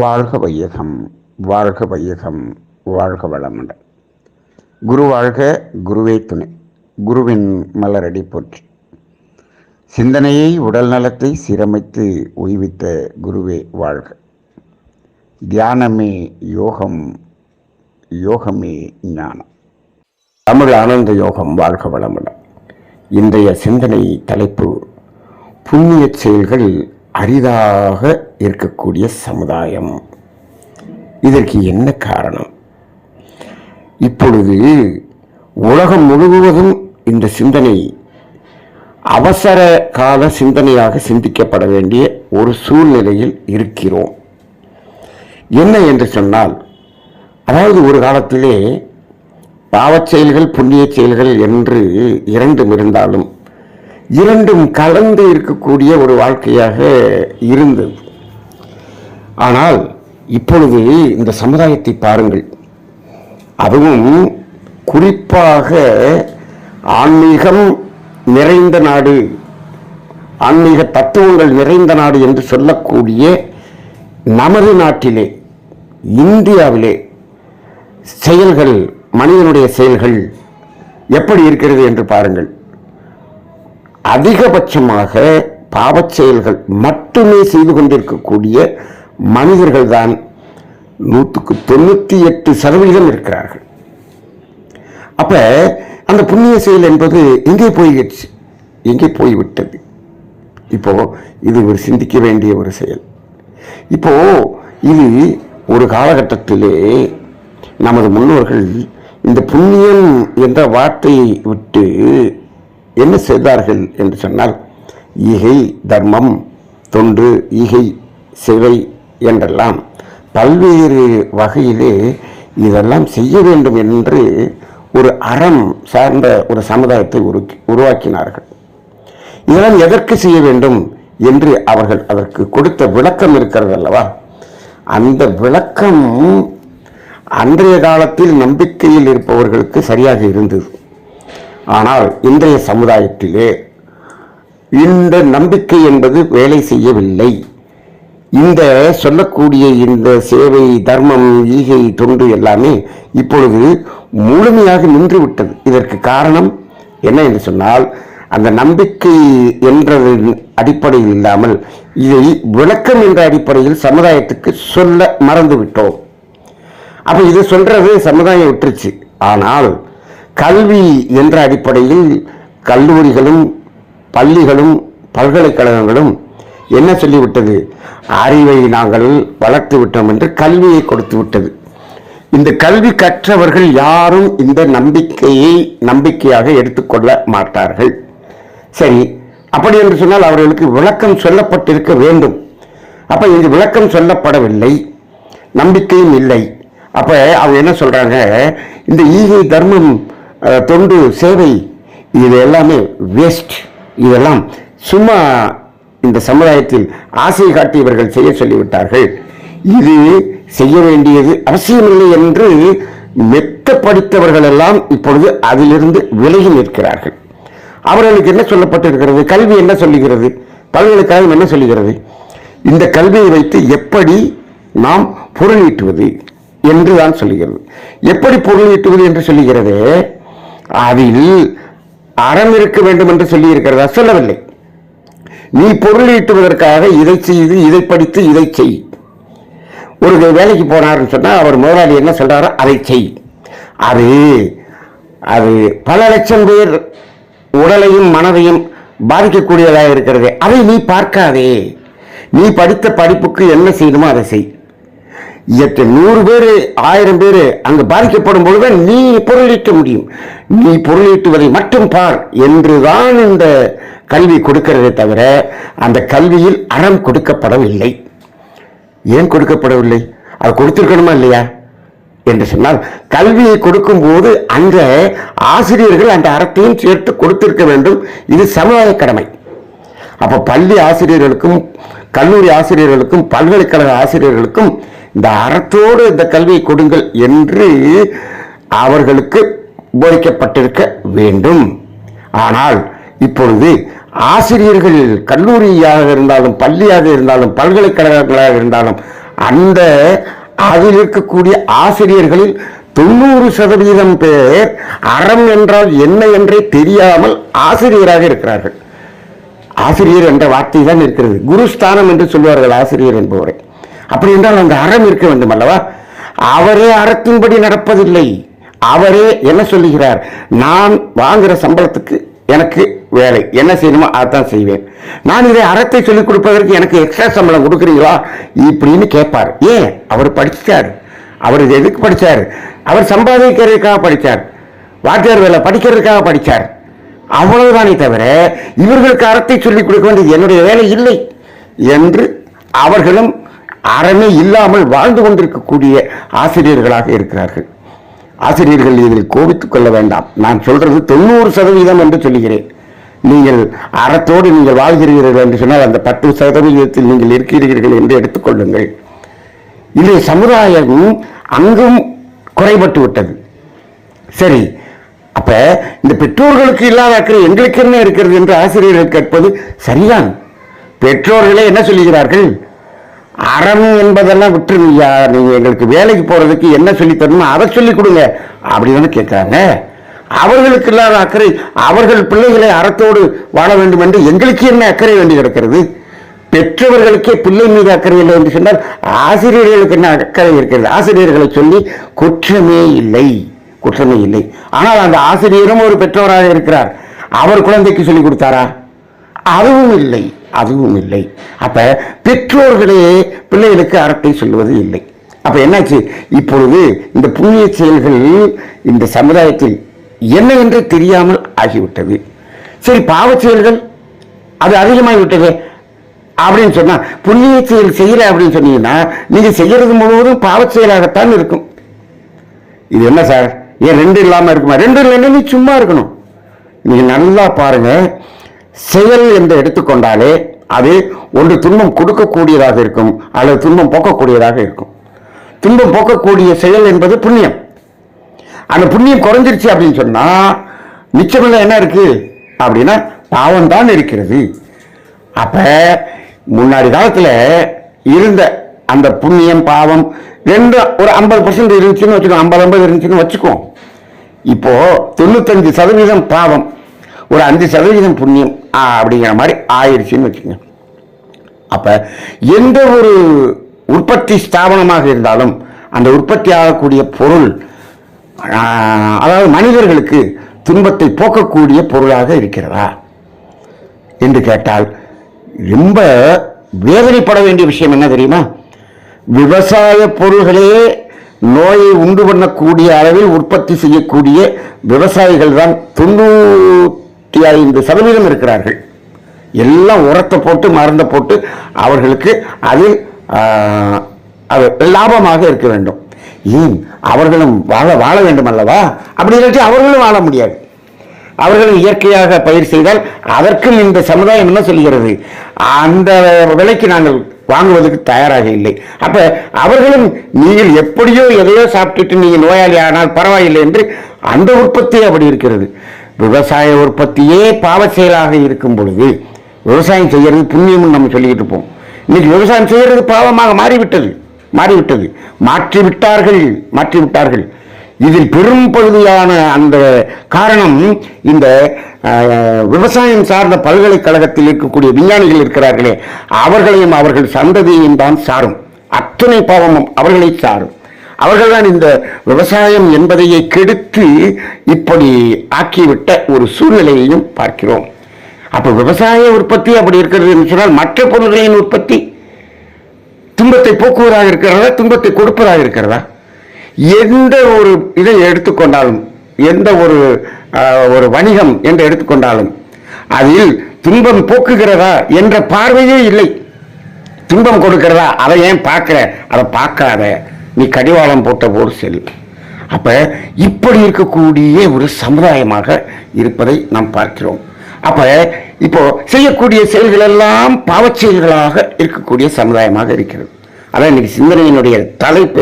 வாழ்க வையகம், வாழ்க வையகம், வாழ்க வளமுடன். குரு வாழ்க, குருவே துணை. குருவின் மலரடி போற்றி. சிந்தனையை, உடல் நலத்தை சீரமைத்து உய்வித்த குருவே வாழ்க. தியானமே யோகம், யோகமே ஞானம். தமிழ் ஆனந்த யோகம். வாழ்க வளமுடன். இன்றைய சிந்தனை தலைப்பு: புண்ணிய செயல்கள் அரிதாக இருக்கக்கூடிய சமுதாயம். இதற்கு என்ன காரணம்? இப்பொழுது உலகம் முழுவதும் இந்த சிந்தனை அவசர கால சிந்தனையாக சிந்திக்கப்பட வேண்டிய ஒரு சூழ்நிலையில் இருக்கிறோம். என்ன என்று சொன்னால், அதாவது ஒரு காலத்திலே பாவச் செயல்கள், புண்ணிய செயல்கள் என்று இரண்டும் இருந்தாலும் இரண்டும் கலந்து இருக்கக்கூடிய ஒரு வாழ்க்கையாக இருந்தது. ஆனால் இப்பொழுது இந்த சமுதாயத்தை பாருங்கள். அதுவும் குறிப்பாக ஆன்மீகம் நிறைந்த நாடு, ஆன்மீக தத்துவங்கள் நிறைந்த நாடு என்று சொல்லக்கூடிய நமது நாட்டிலே, இந்தியாவிலே செயல்கள், மனிதனுடைய செயல்கள் எப்படி இருக்கிறது என்று பாருங்கள். அதிகபட்சமாக பாவச் செயல்கள் மட்டுமே செய்து கொண்டிருக்கக்கூடிய மனிதர்கள் தான் 98% இருக்கிறார்கள். அப்ப அந்த புண்ணிய செயல் என்பது எங்கே போயிடுச்சு, எங்கே போய்விட்டது? இப்போ இது ஒரு சிந்திக்க வேண்டிய ஒரு செயல். இப்போ இது ஒரு காலகட்டத்திலே நமது முன்னோர்கள் இந்த புண்ணியம் என்ற வார்த்தையை விட்டு என்ன செய்தார்கள் என்று சொன்னால், ஈகை, தர்மம், தொண்டு, ஈகை, சேவை என்றெல்லாம் பல்வேறு வகையிலே இதெல்லாம் செய்ய வேண்டும் என்று ஒரு அறம் சார்ந்த ஒரு சமுதாயத்தை உருவாக்கினார்கள். இதெல்லாம் எதற்கு செய்ய வேண்டும் என்று அவர்கள் அதற்கு கொடுத்த விளக்கம் இருக்கிறது அல்லவா? அந்த விளக்கம் அன்றைய காலத்தில் நம்பிக்கையில் இருப்பவர்களுக்கு சரியாக இருந்தது. ஆனால் இன்றைய சமுதாயத்திலே இந்த நம்பிக்கை என்பது வேலை செய்யவில்லை. இந்த சொல்லக்கூடிய இந்த சேவை, தர்மம், ஈகை, தொண்டு எல்லாமே இப்பொழுது முழுமையாக நின்றுவிட்டது. இதற்கு காரணம் என்ன என்று சொன்னால், அந்த நம்பிக்கை என்ற அடிப்படையில் இல்லாமல் இதை விளக்கம் என்ற அடிப்படையில் சமுதாயத்துக்கு சொல்ல மறந்துவிட்டோம். அப்ப இது சொல்றது சமுதாயம் விட்டுருச்சு. ஆனால் கல்வி என்ற அடிப்படையில் கல்லூரிகளும், பள்ளிகளும், பல்கலைக்கழகங்களும் என்ன சொல்லிவிட்டது? அறிவை நாங்கள் வளர்த்து விட்டோம் என்று கல்வியை கொடுத்து விட்டது. இந்த கல்வி கற்றவர்கள் யாரும் இந்த நம்பிக்கையை நம்பிக்கையாக எடுத்துக்கொள்ள மாட்டார்கள். சரி, அப்படி என்று சொன்னால் அவர்களுக்கு விளக்கம் சொல்லப்பட்டிருக்க வேண்டும். அப்ப இந்த விளக்கம் சொல்லப்படவில்லை, நம்பிக்கையும் இல்லை. அப்ப அவங்க என்ன சொல்றாங்க? இந்த ஈகை, தர்மம், தொண்டு, சேவை இது எல்லாமே வேஸ்ட். இதெல்லாம் சும்மா இந்த சமுதாயத்தில் ஆசை காட்டி இவர்கள் செய்ய சொல்லிவிட்டார்கள். இது செய்ய வேண்டியது அவசியமில்லை என்று மெத்த படித்தவர்கள் எல்லாம் இப்பொழுது அதிலிருந்து விலகி நிற்கிறார்கள். அவர்களுக்கு என்ன சொல்லப்பட்டிருக்கிறது? கல்வி என்ன சொல்லுகிறது? பல்கலைக்கழகம் என்ன சொல்லுகிறது? இந்த கல்வியை வைத்து எப்படி நாம் பொருள் ஈட்டுவது என்றுதான் சொல்லுகிறது. எப்படி பொருள் ஈட்டுவது என்று சொல்லுகிறது? அதில் அறம் இருக்க வேண்டும் என்று சொல்லி இருக்கிறதா? சொல்லவில்லை. நீ பொருள் ஈட்டுவதற்காக இதை செய்து, இதை படித்து, இதை செய். ஒரு வேலைக்கு போனார்னு சொன்னா அவர் முதலாளி என்ன சொல்றாரோ அதை செய். அது பல லட்சம் பேர் உடலையும் மனதையும் பாதிக்கக்கூடியதாக இருக்கிறது. அதை நீ பார்க்காதே. நீ படித்த படிப்புக்கு என்ன செய்யணுமோ அதை செய். 100 பேர் 1000 பேர் அங்கு பாதிக்கப்படும் பொழுது நீ பொருளீட்ட முடியும். நீ பொருளீட்டுவதை மட்டும் பார் என்றுதான் இந்த கல்வி கொடுக்கிறதே தவிர அந்த கல்வியில் அறம் கொடுக்கப்படவில்லை. ஏன் கொடுக்கப்படவில்லை? அது கொடுத்திருக்கணுமா இல்லையா என்று சொன்னால், கல்வியை கொடுக்கும் போது அந்த ஆசிரியர்கள் அந்த அறத்தையும் சேர்த்து கொடுத்திருக்க வேண்டும். இது சமுதாய கடமை. அப்ப பள்ளி ஆசிரியர்களுக்கும், கல்லூரி ஆசிரியர்களுக்கும், பல்கலைக்கழக ஆசிரியர்களுக்கும் இந்த அறத்தோடு இந்த கல்வியை கொடுங்கள் என்று அவர்களுக்கு போதிக்கப்பட்டிருக்க வேண்டும். ஆனால் இப்பொழுது ஆசிரியர்கள் கல்லூரியாக இருந்தாலும், பள்ளியாக இருந்தாலும், பல்கலைக்கழகங்களாக இருந்தாலும் அந்த அதில் இருக்கக்கூடிய ஆசிரியர்களில் 90% பேர் அறம் என்றால் என்ன என்றே தெரியாமல் ஆசிரியராக இருக்கிறார்கள். ஆசிரியர் என்ற வார்த்தை தான் இருக்கிறது. குருஸ்தானம் என்று சொல்வார்கள் ஆசிரியர் என்பவரை. அப்படி என்றால் அந்த அறம் இருக்க வேண்டும் அல்லவா? அவரே அறத்தின்படி நடப்பதில்லை. அவரே என்ன சொல்லுகிறார்? நான் வாங்குற சம்பளத்துக்கு எனக்கு வேலை என்ன செய்யணுமோ அதான் செய்வேன். நான் இதை அறத்தை சொல்லிக் கொடுப்பதற்கு எனக்கு எக்ஸ்ட்ரா சம்பளம் கொடுக்குறீங்களா இப்படின்னு கேட்பார். ஏன்? அவர் படிச்சார். அவர் எதுக்கு படிச்சார்? அவர் சம்பாதிக்கிறதுக்காக படித்தார். வாத்தியார் வேலை படிக்கிறதுக்காக படித்தார். அவ்வளவுதானே தவிர இவர்களுக்கு அறத்தை சொல்லிக் கொடுக்க வேண்டியது என்னுடைய வேலை இல்லை என்று அவர்களும் அறமே இல்லாமல் வாழ்ந்து கொண்டிருக்கக்கூடிய ஆசிரியர்களாக இருக்கிறார்கள். ஆசிரியர்கள் இதில் கோபித்துக் கொள்ள வேண்டாம். நான் சொல்றது 90% என்று சொல்லுகிறேன். நீங்கள் அறத்தோடு நீங்கள் வாழ்கிறீர்கள் என்று சொன்னால் அந்த 10% நீங்கள் இருக்கிறீர்கள் என்று எடுத்துக்கொள்ளுங்கள். இன்றைய சமுதாயம் அங்கும் குறைபட்டு விட்டது. சரி, அப்ப இந்த பெற்றோர்களுக்கு இல்லாத அக்கறை எங்களுக்கு என்ன இருக்கிறது என்று ஆசிரியர்கள் கேட்பது சரிதான். பெற்றோர்களே என்ன சொல்லுகிறார்கள்? அறம் என்பதெல்லாம் விட்டுருங்கய்யா, நீங்க எங்களுக்கு வேலைக்கு போறதுக்கு என்ன சொல்லி தரணும் அதை சொல்லிக் கொடுங்க அப்படின்னு கேட்கிறாங்க. அவர்களுக்கு இல்லாத அக்கறை, அவர்கள் பிள்ளைகளை அறத்தோடு வாழ வேண்டும் என்று எங்களுக்கு என்ன அக்கறை வேண்டி கிடக்கிறது? பெற்றவர்களுக்கே பிள்ளை மீது அக்கறை இல்லை என்று சொன்னால் ஆசிரியர்களுக்கு என்ன அக்கறை இருக்கிறது? ஆசிரியர்களை சொல்லி குற்றமே இல்லை, குற்றமே இல்லை. ஆனால் அந்த ஆசிரியரும் ஒரு பெற்றோராக இருக்கிறார். அவர் குழந்தைக்கு சொல்லிக் கொடுத்தாரா? அதுவும் இல்லை, அதுவும் இல்லை. அப்ப பெற்றோர்களே பிள்ளைகளுக்கு அறத்தை சொல்லுவது இல்லை. அப்ப என்னாச்சு? இப்பொழுது இந்த புண்ணிய செயல்கள் இந்த சமுதாயத்தில் என்ன என்று தெரியாமல் ஆகிவிட்டது. சரி, பாவ செயல்கள் அது அதிகமாகிவிட்டது அப்படின்னு சொன்னா புண்ணிய செயல் செய்யல அப்படின்னு சொன்னீங்கன்னா நீங்க செய்யறது முழுவதும் பாவ செயலாகத்தான் இருக்கும். இது என்ன சார், ஏன் 2 இல்லாம இருக்குமா? 2 இல்லைன்னா நீ சும்மா இருக்கணும். நீங்க நல்லா பாருங்க, செயல் என்று எடுத்துக்கொண்டாலே அது ஒன்று துன்பம் கொடுக்கக்கூடியதாக இருக்கும் அல்லது துன்பம் போக்கக்கூடியதாக இருக்கும். துன்பம் போக்கக்கூடிய செயல் என்பது புண்ணியம். அந்த புண்ணியம் குறைஞ்சிருச்சு அப்படின்னு சொன்னா மிச்சமில்லை என்ன இருக்கு அப்படின்னா பாவம் தான் இருக்கிறது. அப்ப முன்னாடி காலத்துல இருந்த அந்த புண்ணியம் பாவம் ரெண்டு ஒரு 50% இருந்துச்சுன்னு வச்சுக்கோ, 50-50 இருந்துச்சுன்னு வச்சுக்கோ. இப்போ 95% பாவம், ஒரு 5% புண்ணியம் அப்படிங்கிற மாதிரி ஆயிடுச்சுன்னு வச்சுங்க. அப்ப எந்த ஒரு உற்பத்தி ஸ்தாபனமாக இருந்தாலும் அந்த உற்பத்தி ஆகக்கூடிய பொருள் அதாவது மனிதர்களுக்கு துன்பத்தை போக்கக்கூடிய பொருளாக இருக்கிறதா என்று கேட்டால் ரொம்ப வேதனைப்பட வேண்டிய விஷயம் என்ன தெரியுமா? விவசாய பொருள்களே நோயை உண்டு பண்ணக்கூடிய அளவில் உற்பத்தி செய்யக்கூடிய விவசாயிகள் தான் 95% இருக்கிறார்கள். எல்லாம் உரத்தை போட்டு மருந்தை போட்டு அவர்களுக்கு அது லாபமாக இருக்க வேண்டும். ஏன்? அவர்களும் வாழ வேண்டும் அல்லவா? அப்படி இல்லாட்டி அவர்களும் வாழ முடியாது. அவர்களும் இயற்கையாக பயிர் செய்தால் அதற்கும் இந்த சமுதாயம் என்ன சொல்கிறது? அந்த விலைக்கு நாங்கள் வாங்குவதற்கு தயாராக இல்லை. அப்ப அவர்களும் நீங்கள் எப்படியோ எதையோ சாப்பிட்டுட்டு நீங்க நோயாளி ஆனால் பரவாயில்லை என்று அந்த உற்பத்தி அப்படி இருக்கிறது. விவசாய உற்பத்தியே பாவ செயலாக இருக்கும் பொழுது விவசாயம் செய்யறது புண்ணியம் நம்ம சொல்லிக்கிட்டு இருப்போம். இன்னைக்கு விவசாயம் செய்யறது பாவமாக மாறிவிட்டது. மாற்றிவிட்டார்கள். இதில் பெரும் பகுதியான அந்த காரணம் இந்த விவசாயம் சார்ந்த பல்கலைக்கழகத்தில் இருக்கக்கூடிய விஞ்ஞானிகள் இருக்கிறார்களே, அவர்களையும் அவர்கள் சந்ததியையும் தான் சாரும். அத்தனை பாவமும் அவர்களை சாரும். அவர்கள்தான் இந்த விவசாயம் என்பதையே கெடுத்து இப்படி ஆக்கிவிட்ட ஒரு சூழ்நிலையையும் பார்க்கிறோம். அப்ப விவசாய உற்பத்தி அப்படி இருக்கிறது என்று சொன்னால் மற்ற பொருள்களின் உற்பத்தி துன்பத்தை போக்குவதாக இருக்கிறதா, துன்பத்தை கொடுப்பதாக இருக்கிறதா? எந்த ஒரு இதை எடுத்துக்கொண்டாலும், எந்த ஒரு வணிகம் என்று எடுத்துக்கொண்டாலும் அதில் துன்பம் போக்குகிறதா என்ற பார்வையே இல்லை. துன்பம் கொடுக்கிறதா, அதை ஏன் பார்க்கிற? அதை பார்க்காத, நீ கடிவாளம் போட்ட போர் செல். அப்ப இப்படி இருக்கக்கூடிய ஒரு சமுதாயமாக இருப்பதை நாம் பார்க்கிறோம். அப்ப இப்போ செய்யக்கூடிய செயல்கள் எல்லாம் பாவச் செயல்களாக இருக்கக்கூடிய சமுதாயமாக இருக்கிறது. அதான் இன்னைக்கு சிந்தனையினுடைய தலைப்பு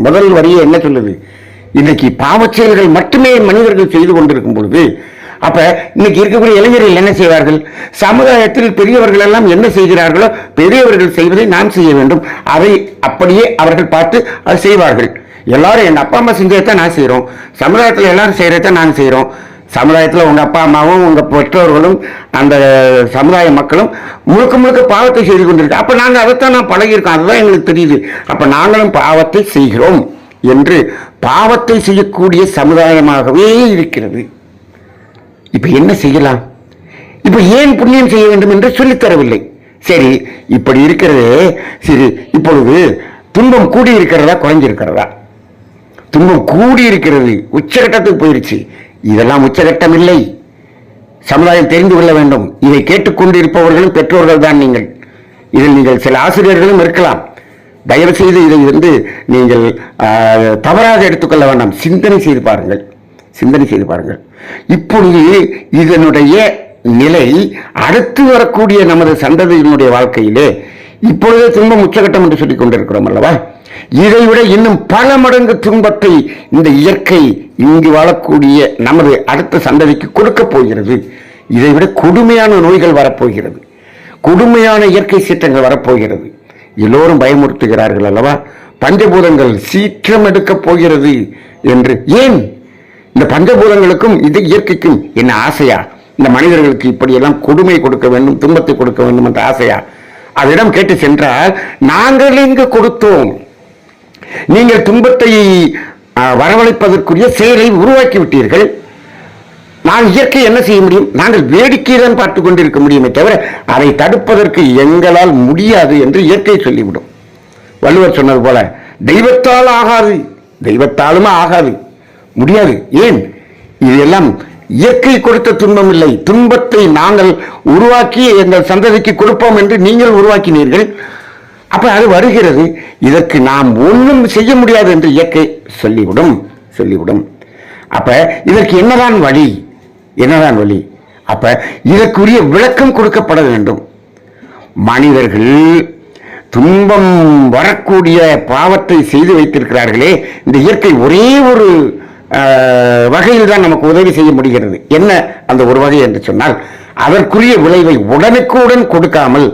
முதல் வரியே என்ன சொல்லுது? இன்னைக்கு பாவச் செயல்கள் மட்டுமே மனிதர்கள் செய்து கொண்டிருக்கும் பொழுது அப்ப இன்னைக்கு இருக்கக்கூடிய இளைஞர்கள் என்ன செய்வார்கள்? சமுதாயத்தில் பெரியவர்கள் எல்லாம் என்ன செய்கிறார்களோ பெரியவர்கள் செய்வதை நாம் செய்ய வேண்டும். அதை அப்படியே அவர்கள் பார்த்து அதை செய்வார்கள். எல்லாரும் எங்க அப்பா அம்மா செஞ்சதான் நான் செய்யறோம், சமுதாயத்தில் எல்லாரும் செய்யறதான் நாங்க செய்யறோம். சமுதாயத்தில் உங்க அப்பா அம்மாவும் உங்க பெற்றோர்களும் அந்த சமுதாய மக்களும் முழுக்க முழுக்க பாவத்தை செய்து கொண்டிருக்கோம். அப்ப நாங்க அதைத்தான் நான் பழகியிருக்கோம், அதுதான் எங்களுக்கு தெரியுது. அப்ப நாங்களும் பாவத்தை செய்கிறோம் என்று பாவத்தை செய்யக்கூடிய சமுதாயமாகவே இருக்கிறது. இப்ப என்ன செய்யலாம்? இப்ப ஏன் புண்ணியம் செய்ய வேண்டும் என்று சொல்லித்தரவில்லை. சரி, இப்படி இருக்கிறது. சரி, இப்பொழுது துன்பம் கூடி இருக்கிறதா குறைஞ்சிருக்கிறதா? துன்பம் கூடி இருக்கிறது, உச்சகட்டத்துக்கு போயிருச்சு. இதெல்லாம் உச்சகட்டம் இல்லை. சமுதாயம் தெரிந்து கொள்ள வேண்டும். இதை கேட்டுக்கொண்டிருப்பவர்களும் பெற்றோர்கள் தான் நீங்கள். இதில் நீங்கள் சில ஆசிரியர்களும் இருக்கலாம். தயவு செய்து இதை நீங்கள் தவறாக எடுத்துக்கொள்ள வேண்டாம். சிந்தனை செய்து பாருங்கள், சிந்தனை செய்து பாருங்கள். இப்பொழுது இதனுடைய நிலை அடுத்து வரக்கூடிய நமது சந்ததியினுடைய வாழ்க்கையிலே இப்பொழுதே துன்பம் உச்சகட்டம் என்று சொல்லிக் கொண்டிருக்கிறோம் அல்லவா? இதைவிட இன்னும் பல மடங்கு துன்பத்தை இந்த இயற்கை இங்கு வாழக்கூடிய நமது அடுத்த சந்ததிக்கு கொடுக்க போகிறது. இதைவிட கொடுமையான நோய்கள் வரப்போகிறது, கொடுமையான இயற்கை சீற்றங்கள் வரப்போகிறது. எல்லோரும் பயமுறுத்துகிறார்கள் அல்லவா? பஞ்சபூதங்கள் சீற்றம் எடுக்கப் போகிறது என்று. ஏன்? இந்த பஞ்சபூதங்களுக்கும் இந்த இயற்கைக்கும் என்ன ஆசையா? இந்த மனிதர்களுக்கு இப்படியெல்லாம் கொடுமை கொடுக்க வேண்டும், துன்பத்தை கொடுக்க வேண்டும் என்ற ஆசையா? அதனிடம் கேட்டு சென்றால், நாங்கள் இங்கு கொடுத்தோம், நீங்கள் துன்பத்தை வரவழைப்பதற்குரிய செயலை உருவாக்கி விட்டீர்கள். நான் இயற்கை என்ன செய்ய முடியும்? நாங்கள் வேடிக்கை தான் பார்த்துக் கொண்டிருக்க முடியுமே தவிர அதை தடுப்பதற்கு எங்களால் முடியாது என்று இயற்கை சொல்லிவிடும். வள்ளுவர் சொன்னது போல, தெய்வத்தால் ஆகாது, தெய்வத்தாலுமே ஆகாது, முடியாது. ஏன்? இதெல்லாம் இயற்கை கொடுத்த துன்பம் இல்லை. துன்பத்தை நாங்கள் உருவாக்கி எங்கள் சந்ததிக்கு கொடுப்போம் என்று நீங்கள் உருவாக்கினீர்கள். அப்ப அது வருகிறது. இதற்கு நாம் ஒன்றும் செய்ய முடியாது என்று இயற்கை சொல்லிவிடும். அப்ப இதற்கு என்னதான் வழி? என்னதான் வழி? அப்ப இதற்குரிய விளக்கம் கொடுக்கப்பட வேண்டும். மனிதர்கள் துன்பம் வரக்கூடிய பாவத்தை செய்து வைத்திருக்கிறார்களே, இந்த இயற்கை ஒரே ஒரு வகையில் தான் நமக்கு உதவி செய்ய முடிகிறது. என்ன அந்த ஒரு வகை என்று சொன்னால், அதற்குரிய விளைவை உடனுக்குடன் கொடுக்காமல்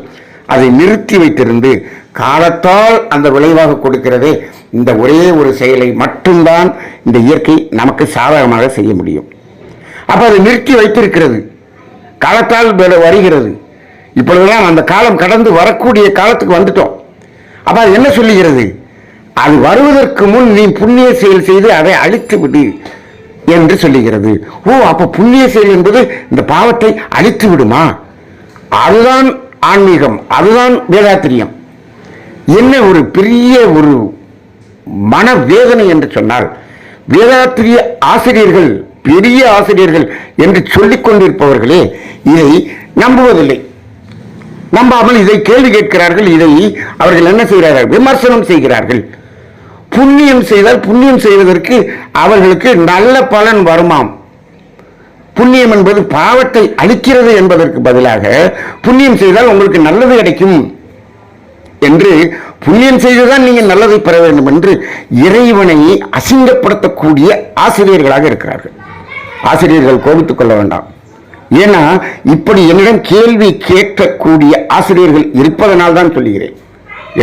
அதை நிறுத்தி வைத்திருந்து காலத்தால் அந்த விளைவாக கொடுக்கிறதே, இந்த ஒரே ஒரு செயலை மட்டும்தான் இந்த இயற்கை நமக்கு சாதகமாக செய்ய முடியும். அப்ப அதை நிறுத்தி வைத்திருக்கிறது, காலத்தால் வருகிறது. இப்பொழுதுதான் அந்த காலம் கடந்து வரக்கூடிய காலத்துக்கு வந்துட்டோம். அப்ப அது என்ன சொல்லுகிறது? அது வருவதற்கு முன் நீ புண்ணிய செயல் செய்து அதை அழித்து விடு என்று சொல்லுகிறது. ஓ, அப்ப புண்ணிய செயல் என்பது இந்த பாவத்தை அழித்து விடுமா? அதுதான் ஆன்மீகம், அதுதான் வேதாத்திரியம். என்ன ஒரு பெரிய ஒரு மனவேதனை என்று சொன்னால், வேதாத்திரிய ஆசிரியர்கள், பெரிய ஆசிரியர்கள் என்று சொல்லிக் கொண்டிருப்பவர்களே இதை நம்புவதில்லை. நம்பாமல் இதை கேள்வி கேட்கிறார்கள். இதை அவர்கள் என்ன செய்கிறார்கள்? விமர்சனம் செய்கிறார்கள். புண்ணியம் செய்தால் புண்ணியம் செய்வதற்கு அவர்களுக்கு நல்ல பலன் வருமாம். புண்ணியம் என்பது பாவத்தை அழிக்கிறது என்பதற்கு பதிலாக புண்ணியம் செய்தால் உங்களுக்கு நல்லது கிடைக்கும் என்று, புண்ணியம் செய்துதான் நீங்கள் நல்லதை பெற வேண்டும் என்று இறைவனை அசிங்கப்படுத்தக்கூடிய ஆசிரியர்களாக இருக்கிறார்கள். ஆசிரியர்கள் கோபித்துக் கொள்ள வேண்டாம். ஏன்னா இப்படி என்னிடம் கேள்வி கேட்கக்கூடிய ஆசிரியர்கள் இருப்பதனால் தான் சொல்லுகிறேன்.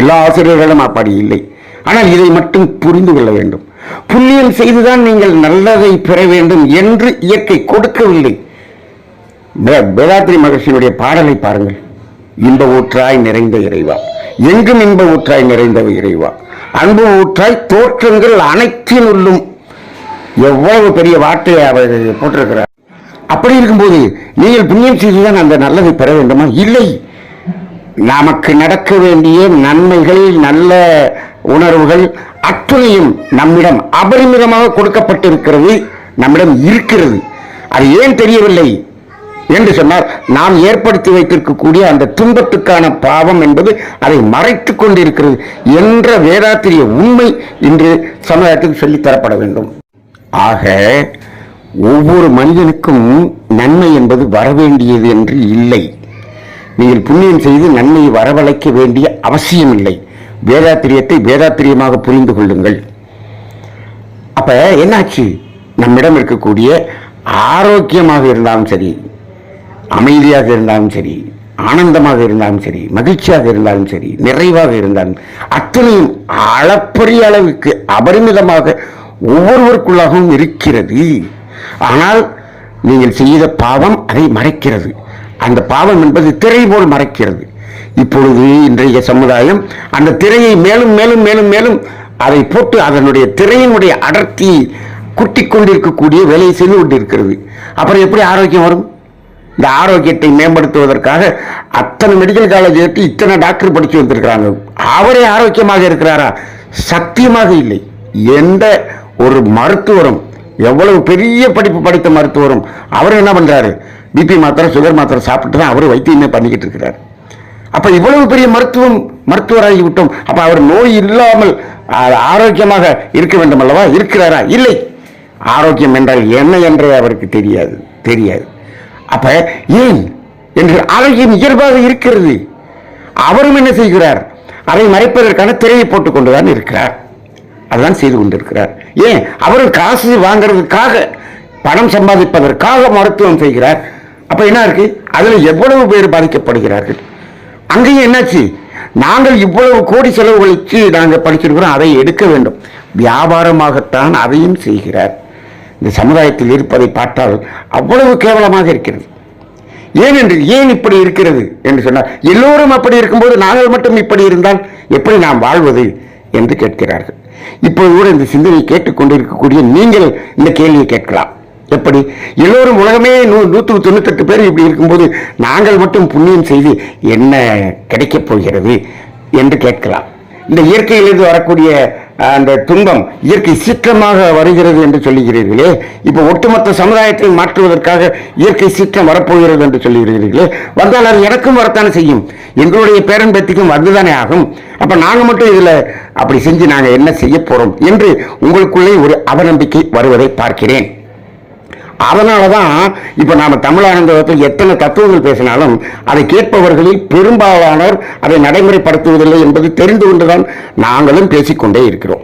எல்லா ஆசிரியர்களும் அப்படி இல்லை. ஆனால் இதை மட்டும் புரிந்து கொள்ள வேண்டும். புண்ணியம் செய்துதான் நீங்கள் நல்லதை பெற வேண்டும் என்று இயற்கை கொடுக்கவில்லை. வேதாத்ரி மகர்ஷியினுடைய பாடலை பாருங்கள். இன்ப ஊற்றாய் நிறைந்த இறைவா, எங்கும் இன்ப ஊற்றாய் நிறைந்த இறைவா, அன்பு ஊற்றாய் தோற்றங்கள் அனைத்தினுள்ளும். எவ்வளவு பெரிய வார்த்தையை அவர் போட்டிருக்கிறார். அப்படி இருக்கும்போது நீங்கள் புண்ணியம் செய்துதான் அந்த நல்லதை பெற வேண்டுமா? இல்லை. நமக்கு நடக்க வேண்டிய நன்மைகள், நல்ல உணர்வுகள் அத்துணையும் நம்மிடம் அபரிமிதமாக கொடுக்கப்பட்டிருக்கிறது, நம்மிடம் இருக்கிறது. அது ஏன் தெரியவில்லை என்று சொன்னால், நாம் ஏற்படுத்தி வைத்திருக்கக்கூடிய அந்த துன்பத்துக்கான பாவம் என்பது அதை மறைத்துக் கொண்டிருக்கிறது என்ற வேதாத்திரிய உண்மை இன்று சமுதாயத்துக்கு சொல்லித்தரப்பட வேண்டும். ஆக ஒவ்வொரு மனிதனுக்கும் நன்மை என்பது வரவேண்டியது என்று இல்லை. நீங்கள் புண்ணியம் செய்து நன்மையை வரவழைக்க வேண்டிய அவசியம் இல்லை. வேதாத்திரியத்தை வேதாத்திரியமாக புரிந்து கொள்ளுங்கள். அப்ப என்னாச்சு? நம்மிடம் இருக்கக்கூடிய ஆரோக்கியமாக இருந்தாலும் சரி, அமைதியாக இருந்தாலும் சரி, ஆனந்தமாக இருந்தாலும் சரி, மகிழ்ச்சியாக இருந்தாலும் சரி, நிறைவாக இருந்தாலும் அத்தனையும் அளப்பரிய அளவுக்கு அபரிமிதமாக ஒவ்வொருவருக்குள்ளாகவும் இருக்கிறது. ஆனால் நீங்கள் செய்த பாவம் அதை மறைக்கிறது. அந்த பாவம் என்பது திரை போல் மறைக்கிறது. இப்பொழுது இன்றைய சமுதாயம் அந்த திரையை மேலும் மேலும் மேலும் மேலும் அதை போட்டு அதனுடைய திரையினுடைய அடர்த்தி குட்டிக் கொண்டிருக்கக்கூடிய வேலையை செய்து கொண்டிருக்கிறது. அப்புறம் எப்படி ஆரோக்கியம் வரும்? இந்த ஆரோக்கியத்தை மேம்படுத்துவதற்காக அத்தனை மெடிக்கல் காலேஜ் எடுத்து இத்தனை டாக்டர் படிச்சு வந்திருக்கிறாங்க. அவரே ஆரோக்கியமாக இருக்கிறாரா? சத்தியமாக இல்லை. எந்த ஒரு மருத்துவரும், எவ்வளவு பெரிய படிப்பு படித்த மருத்துவரும், அவர் என்ன பண்றாரு? பிபி மாத்திரை, சுகர் மாத்திரை சாப்பிட்டு தான் அவர் வைத்தியமே பண்ணிக்கிட்டு இருக்கிறார். அப்ப இவ்வளவு பெரிய மருத்துவராகி விட்டோம். அப்ப அவர் நோய் இல்லாமல் ஆரோக்கியமாக இருக்க வேண்டும் அல்லவா? இருக்கிறாரா? இல்லை. ஆரோக்கியம் என்றால் என்ன என்றே அவருக்கு தெரியாது. அப்ப ஏன் என்று ஆரோக்கியம் இயல்பாக இருக்கிறது. அவரும் என்ன செய்கிறார்? அதை மறைப்பதற்கான திரையை போட்டுக் கொண்டுதான் இருக்கிறார். அதுதான் செய்து கொண்டிருக்கிறார். ஏன்? அவரும் காசு வாங்கிறதுக்காக, பணம் சம்பாதிப்பதற்காக மருத்துவம் செய்கிறார். அப்ப என்ன இருக்கு? அதுல எவ்வளவு பேர் பாதிக்கப்படுகிறார்கள்? அங்கேயும் என்னாச்சு? நாங்கள் இவ்வளவு கோடி செலவுகளுக்கு நாங்கள் படிச்சிருக்கிறோம், அதை எடுக்க வேண்டும். வியாபாரமாகத்தான் அதையும் செய்கிறார். இந்த சமுதாயத்தில் இருப்பதை பார்த்தால் அவ்வளவு கேவலமாக இருக்கிறது. ஏன் இப்படி இருக்கிறது என்று சொன்னால், எல்லோரும் அப்படி இருக்கும்போது நாங்கள் மட்டும் இப்படி இருந்தால் எப்படி நாம் வாழ்வது என்று கேட்கிறார்கள். இப்போது கூட இந்த சிந்தனை கேட்டுக்கொண்டிருக்கக்கூடிய நீங்கள் இந்த கேள்வியை கேட்கலாம். எப்படி? எல்லோரும் உலகமே 198 பேர் இப்படி இருக்கும்போது நாங்கள் மட்டும் புண்ணியம் செய்து என்ன கிடைக்கப் போகிறது என்று கேட்கலாம். இந்த இயற்கையிலிருந்து வரக்கூடிய அந்த துன்பம் இயற்கை சீற்றமாக வருகிறது என்று சொல்லுகிறீர்களே, இப்போ ஒட்டுமொத்த சமுதாயத்தை மாற்றுவதற்காக இயற்கை சீற்றம் வரப்போகிறது என்று சொல்லுகிறீர்களே, வந்தால் அது எனக்கும் வரத்தானே செய்யும், எங்களுடைய பேரன் பேத்திக்கும் வந்துதானே ஆகும். அப்ப நாங்க மட்டும் இதுல அப்படி செஞ்சு நாங்க என்ன செய்ய போறோம் என்று உங்களுக்குள்ளே ஒரு அவநம்பிக்கை வருவதை பார்க்கிறேன். அதனாலதான் இப்ப நாம தமிழானந்தத்தில் எத்தனை தத்துவங்கள் பேசினாலும் அதை கேட்பவர்களில் பெரும்பாலானோர் அதை நடைமுறைப்படுத்துவதில்லை என்பது தெரிந்து கொண்டுதான் நாங்களும் பேசிக்கொண்டே இருக்கிறோம்.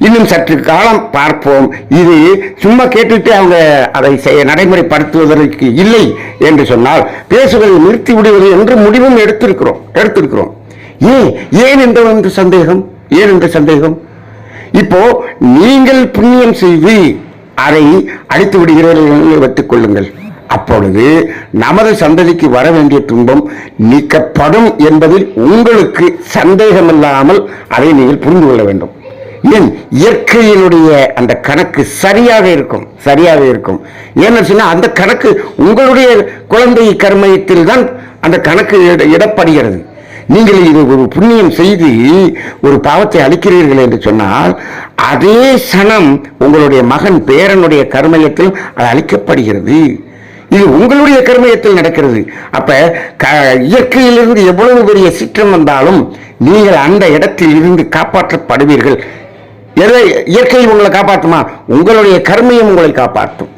இன்னும் சற்று காலம் பார்ப்போம். இது சும்மா கேட்டுட்டு அவங்க அதை நடைமுறைப்படுத்துவதற்கு இல்லை என்று சொன்னால் பேசுவதை நிறுத்தி விடுவது என்று முடிவும் எடுத்திருக்கிறோம். ஏன் என்ற சந்தேகம்? இப்போ நீங்கள் புண்ணியம் செய்து அதை அழித்து விடுகிறீர்கள் வைத்துக் கொள்ளுங்கள். அப்பொழுது நமது சந்ததிக்கு வர வேண்டிய துன்பம் நீக்கப்படும் என்பதில் உங்களுக்கு சந்தேகமில்லாமல் அதை நீங்கள் புரிந்து கொள்ள வேண்டும். ஏன்? இயற்கையினுடைய அந்த கணக்கு சரியாக இருக்கும். ஏன்னு சொன்னா அந்த கணக்கு உங்களுடைய குழந்தை கர்மயத்தில் தான் அந்த கணக்கு இடப்படுகிறது. நீங்கள் இது ஒரு புண்ணியம் செய்து ஒரு பாவத்தை அளிக்கிறீர்கள் என்று சொன்னால் அதே சனம் உங்களுடைய மகன் பேரனுடைய கர்மயத்தில் அது அளிக்கப்படுகிறது. இது உங்களுடைய கர்மயத்தில் நடக்கிறது. அப்ப இயற்கையிலிருந்து எவ்வளவு பெரிய சீற்றம் வந்தாலும் நீங்கள் அந்த இடத்தில் இருந்து காப்பாற்றப்படுவீர்கள். இயற்கை உங்களை காப்பாற்றுமா? உங்களுடைய கர்மயம் உங்களை காப்பாற்றும்.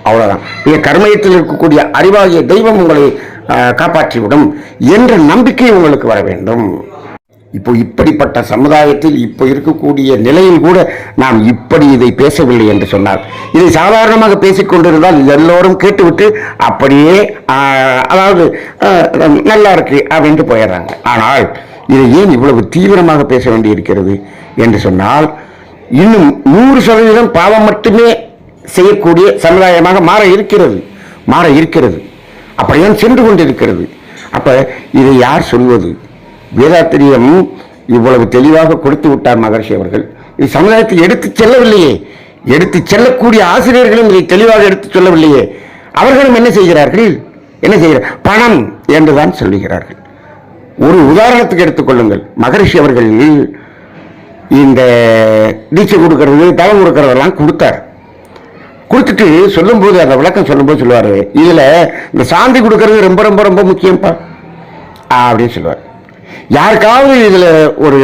அவ்வளவுதான். கர்மயத்தில் இருக்கக்கூடிய அறிவாகிய தெய்வம் உங்களை காப்பாற்றிவிடும் என்ற நம்பிக்கை உங்களுக்கு வர வேண்டும். இப்போ இப்படிப்பட்ட சமுதாயத்தில் இப்போ இருக்கக்கூடிய நிலையில் கூட நாம் இப்படி இதை பேசவில்லை என்று சொன்னார். இதை சாதாரணமாக பேசிக்கொண்டிருந்தால் எல்லோரும் கேட்டுவிட்டு அப்படியே அதாவது நல்லா இருக்கு அப்படின்ட்டு போயிடுறாங்க. ஆனால் இதை ஏன் இவ்வளவு தீவிரமாக பேச வேண்டி இருக்கிறது என்று சொன்னால், இன்னும் 100% பாவம் மட்டுமே செய்யக்கூடிய சமுதாயமாக மாற இருக்கிறது. அப்படியே சென்று கொண்டிருக்கிறது. அப்ப இதை யார் சொல்வது? வேதாத்திரியம் இவ்வளவு தெளிவாக கொடுத்து விட்டார் மகர்ஷி அவர்கள். இது சமுதாயத்தில் எடுத்து செல்லவில்லையே, எடுத்து செல்லக்கூடிய ஆசிரியர்களும் இதை தெளிவாக எடுத்து சொல்லவில்லையே. அவர்களும் என்ன செய்கிறார்கள்? பணம் என்றுதான் சொல்லுகிறார்கள். ஒரு உதாரணத்துக்கு எடுத்துக்கொள்ளுங்கள். மகர்ஷி அவர்கள் இந்த தீட்சை கொடுக்கறது, தவம் கொடுக்கறதெல்லாம் கொடுத்துட்டு சொல்லும்போது, அந்த விளக்கம் சொல்லும்போது சொல்லுவாரு, இதுல இந்த சாந்தி கொடுக்கறது ரொம்ப ரொம்ப ரொம்ப முக்கியம்ப்பா அப்படின்னு சொல்லுவார். யாருக்காவது இதுல ஒரு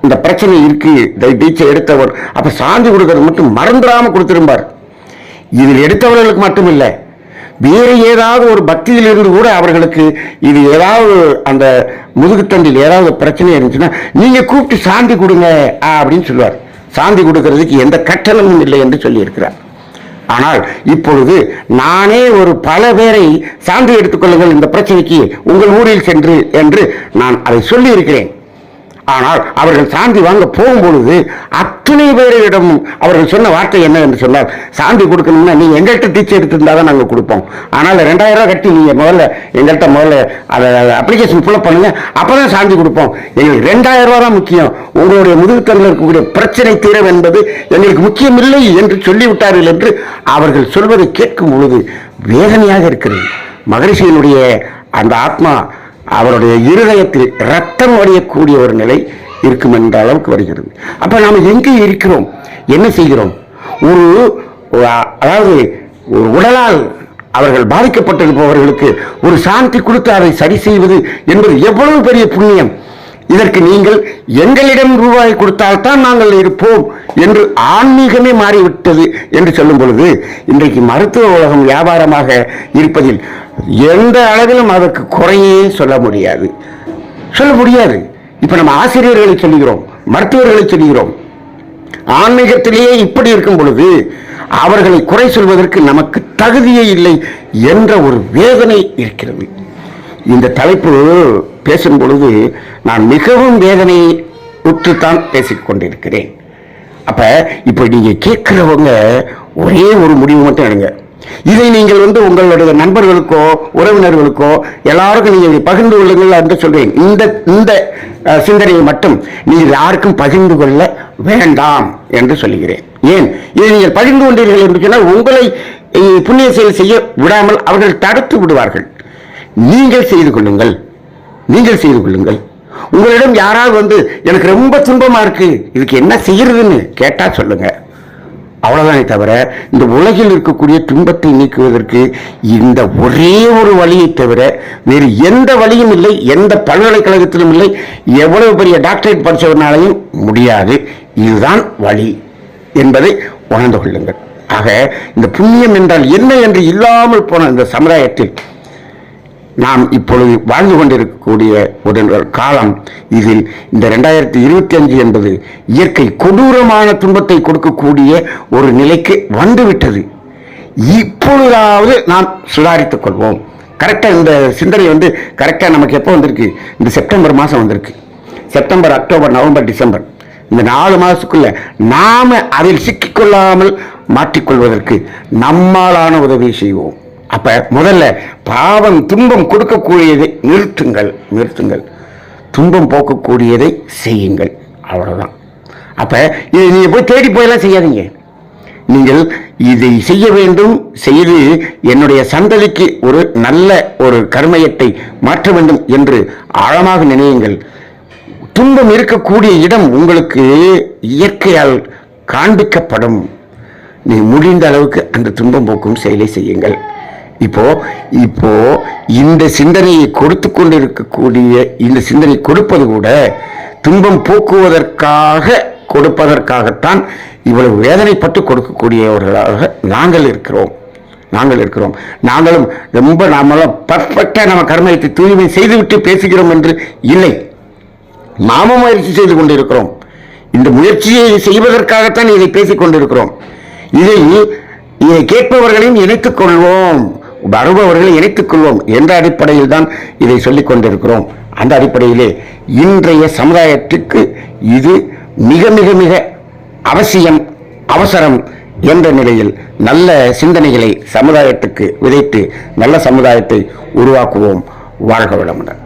இந்த பிரச்சனை இருக்கு, தீட்சை எடுத்தவர், அப்ப சாந்தி கொடுக்கறது மட்டும் மறந்துடாம கொடுத்திருப்பார். இதில் எடுத்தவர்களுக்கு மட்டும் இல்லை, வேறு ஏதாவது ஒரு பக்தியில் இருந்து கூட அவர்களுக்கு இது ஏதாவது அந்த முதுகுத்தண்டில் ஏதாவது பிரச்சனை இருந்துச்சுன்னா நீங்க கூப்பிட்டு சாந்தி கொடுங்க அப்படின்னு சொல்லுவார். சாந்தி கொடுக்கறதுக்கு எந்த கட்டணமும் இல்லை என்று சொல்லி இருக்கிறார். ஆனால் இப்பொழுது நானே ஒரு பல பேரை சான்று எடுத்துக்கொள்ளுங்கள் இந்த பிரச்சனைக்கு உங்கள் ஊரில் சென்று என்று நான் அதை சொல்லி இருக்கிறேன். ஆனால் அவர்கள் சாந்தி வாங்க போகும்பொழுது அத்தனை பேரிடம் அவர்கள் சொன்ன வார்த்தை என்ன என்று சொன்னால், சாந்தி கொடுக்கணும்னா நீ எங்கள்கிட்ட டீச்சர் எடுத்திருந்தா தான் நாங்கள் கொடுப்போம், ஆனால் 2000 ரூபாய் கட்டி நீங்கள் முதல்ல அதை அப்ளிகேஷன் ஃபுல்லப் பண்ணுங்க, அப்போதான் சாந்தி கொடுப்போம். எங்களுக்கு 2000 ரூபாய் தான் முக்கியம், உங்களுடைய முதுகுத்தலில் இருக்கக்கூடிய பிரச்சனை தீரம் என்பது எங்களுக்கு முக்கியமில்லை என்று சொல்லிவிட்டார்கள் என்று அவர்கள் சொல்வதை கேட்கும் பொழுது வேதனையாக இருக்கிறது. மகரிஷியினுடைய அந்த ஆத்மா அவருடைய இருதயத்தில் ரத்தம் வடியக்கூடிய ஒரு நிலை இருக்கும் என்ற அளவுக்கு வருகிறது. அப்ப நாம் எங்கே இருக்கிறோம், என்ன செய்கிறோம்? அதாவது ஒரு உடலால் அவர்கள் பாதிக்கப்பட்டிருப்பவர்களுக்கு ஒரு சாந்தி கொடுத்து அதை சரி செய்வது என்பது எவ்வளவு பெரிய புண்ணியம். இதற்கு நீங்கள் எங்களிடம் ரூபாய் கொடுத்தால்தான் நாங்கள் இருப்போம் என்று ஆன்மீகமே மாறிவிட்டது என்று சொல்லும் பொழுது, இன்றைக்கு மருத்துவ உலகம் வியாபாரமாக இருப்பதில் எந்த அளவிலும் அதற்கு குறையே சொல்ல முடியாது. இப்ப நம்ம ஆசிரியர்களை சொல்லுகிறோம், மருத்துவர்களை சொல்லுகிறோம். ஆன்மீகத்திலேயே இப்படி இருக்கும் பொழுது அவர்களை குறை சொல்வதற்கு நமக்கு தகுதியே இல்லை என்ற ஒரு வேதனை இருக்கிறது. இந்த தலைப்பு பேசும் பொழுது நான் மிகவும் வேதனை உற்றுத்தான் பேசிக் கொண்டிருக்கிறேன். அப்ப இப்ப நீங்க கேட்கிறவங்க ஒரே ஒரு முடிவு மட்டும் எடுங்க. இதை நீங்கள் உங்களுடைய நண்பர்களுக்கோ உறவினர்களுக்கோ எல்லாருக்கும் நீங்கள் பகிர்ந்து கொள்ளுங்கள் என்று சொல்றேன். இந்த சிந்தனையை மட்டும் நீங்கள் யாருக்கும் பகிர்ந்து கொள்ள வேண்டாம் என்று சொல்லுகிறேன். ஏன் இதை நீங்கள் பகிர்ந்து கொண்டீர்கள் என்று சொன்னால் உங்களை புண்ணிய செயல் செய்ய விடாமல் அவர்கள் தடுத்து விடுவார்கள். நீங்கள் செய்து கொள்ளுங்கள். உங்களிடம் யாராவது எனக்கு ரொம்ப துன்பமா இருக்கு, இதுக்கு என்ன செய்யறதுன்னு கேட்டா சொல்லுங்க. அவ்வளவுதானே தவிர இந்த உலகில் இருக்கக்கூடிய துன்பத்தை நீக்குவதற்கு இந்த ஒரே ஒரு வழியை தவிர வேறு எந்த வழியும் இல்லை, எந்த பல்கலைக்கழகத்திலும் இல்லை, எவ்வளவு பெரிய டாக்டரேட் படித்தவனாலையும் முடியாது. இதுதான் வழி என்பதை உணர்ந்து கொள்ளுங்கள். ஆக இந்த புண்ணியம் என்றால் என்ன என்று இல்லாமல் போன இந்த சமுதாயத்தில் நாம் இப்பொழுது வாழ்ந்து கொண்டிருக்கக்கூடிய ஒரு காலம், இதில் இந்த 2025 என்பது இயற்கை கொடூரமான துன்பத்தை கொடுக்கக்கூடிய ஒரு நிலைக்கு வந்துவிட்டது. இப்பொழுதாவது நாம் சுதாரித்துக் கொள்வோம். கரெக்டா இந்த சிந்தனை கரெக்டா நமக்கு எப்போ வந்திருக்கு? இந்த செப்டம்பர் மாதம் வந்திருக்கு. செப்டம்பர், அக்டோபர், நவம்பர், டிசம்பர், இந்த 4 மாதத்துக்குள்ள நாம அதில் சிக்கிக்கொள்ளாமல் மாற்றிக்கொள்வதற்கு நம்மாலான உதவி செய்வோம். அப்ப முதல்ல பாவம் துன்பம் கொடுக்கக்கூடியதை நிறுத்துங்கள், துன்பம் போக்கக்கூடியதை செய்யுங்கள். அவ்வளவுதான். அப்ப இதை நீங்க போய் தேடி போயெல்லாம் செய்யாதீங்க. நீங்கள் இதை செய்ய வேண்டும், செய்து என்னுடைய சந்ததிக்கு ஒரு நல்ல ஒரு கர்மயத்தை மாற்ற வேண்டும் என்று ஆழமாக நினையுங்கள். துன்பம் இருக்கக்கூடிய இடம் உங்களுக்கு இயற்கையால் காண்பிக்கப்படும். நீ முடிந்த அளவுக்கு அந்த துன்பம் போக்கும் செயலை செய்யுங்கள். இப்போ இந்த சிந்தனையை கொடுத்து கொண்டிருக்கக்கூடிய இந்த சிந்தனை கொடுப்பது கூட துன்பம் கொடுப்பதற்காகத்தான் இவ்வளவு வேதனைப்பட்டு கொடுக்கக்கூடியவர்களாக நாங்கள் இருக்கிறோம். நாங்களும் ரொம்ப நாமெல்லாம் பர்ஃபெக்டா நம்ம கர்மத்தை தூய்மை செய்துவிட்டு பேசுகிறோம் என்று இல்லை, நாம முயற்சி செய்து கொண்டிருக்கிறோம். இந்த முயற்சியை செய்வதற்காகத்தான் இதை பேசிக் கொண்டிருக்கிறோம். இதை கேட்பவர்களையும் இணைத்துக் கொள்வோம், வருபவர்களை இணைத்துக் கொள்வோம் என்ற அடிப்படையில் தான் இதை சொல்லிக் கொண்டிருக்கிறோம். அந்த அடிப்படையிலே இன்றைய சமுதாயத்துக்கு இது மிக மிக மிக அவசியம், அவசரம் என்ற நிலையில் நல்ல சிந்தனைகளை சமுதாயத்துக்கு விதைத்து நல்ல சமுதாயத்தை உருவாக்குவோம். வாழ்க வளமுடன்.